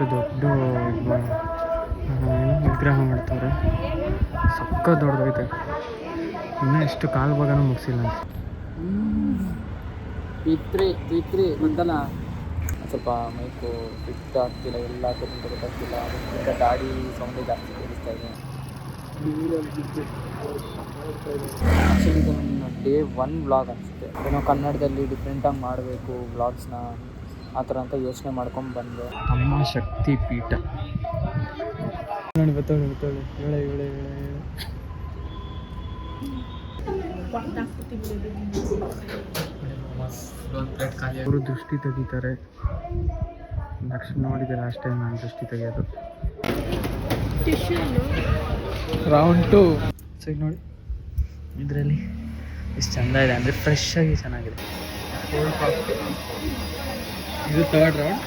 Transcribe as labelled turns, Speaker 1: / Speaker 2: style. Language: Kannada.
Speaker 1: ಎಷ್ಟು ದೊಡ್ಡ ವಿಗ್ರಹ ಮಾಡ್ತಾರೆ, ಸಕ್ಕ ದೊಡ್ಡದೈತೆ. ಇನ್ನೂ ಎಷ್ಟು ಕಾಲು ಭಾಗನೂ ಮುಗಿಸಿಲ್ಲ ಅಂತ.
Speaker 2: ಪಿತ್ರಿ ಬಂದಲ್ಲ, ಸ್ವಲ್ಪ ಮೈಕು ಫಿಟ್ ಆಗ್ತಿಲ್ಲ, ಎಲ್ಲ ಕಡೆಯಿಂದ ಗೊತ್ತಾಗ್ತಿಲ್ಲ. ಅದಕ್ಕೆ ಗಾಡಿ ಸೌಂಡೇ ಜಾಸ್ತಿ ಕೇಳಿಸ್ತಾ ಇದೆ. ಆ್ಯಕ್ಚುಲಿ ಇದು ನನ್ನ ಡೇ 1 ವ್ಲಾಗ್ ಅನಿಸುತ್ತೆ. ಏನೋ ಕನ್ನಡದಲ್ಲಿ ಡಿಫ್ರೆಂಟಾಗಿ ಮಾಡಬೇಕು ವ್ಲಾಗ್ಸ್ನ, ಆ ಥರ ಅಂತ ಯೋಚನೆ ಮಾಡ್ಕೊಂಡು ಬಂದೆ.
Speaker 1: ಅಮ್ಮ ಶಕ್ತಿ ಪೀಠ ನೋಡಿ, ಬತ್ತೋಳಿ ಹೇಳೆ ಅವರು ದೃಷ್ಟಿ ತೆಗಿತಾರೆ. ದಕ್ಷಿಣ ನೋಡಿದೆ ಲಾಸ್ಟ್ ಟೈಮ್ ನಾನು ದೃಷ್ಟಿ ತೆಗಿಯೋದು. ರೌಂಡ್ 2 ಸರಿ ನೋಡಿ, ಇದರಲ್ಲಿ ಎಷ್ಟು ಚೆಂದ ಇದೆ ಅಂದರೆ ಫ್ರೆಶ್ ಆಗಿ ಚೆನ್ನಾಗಿದೆ. ಇದು 3rd ರೌಂಡ್.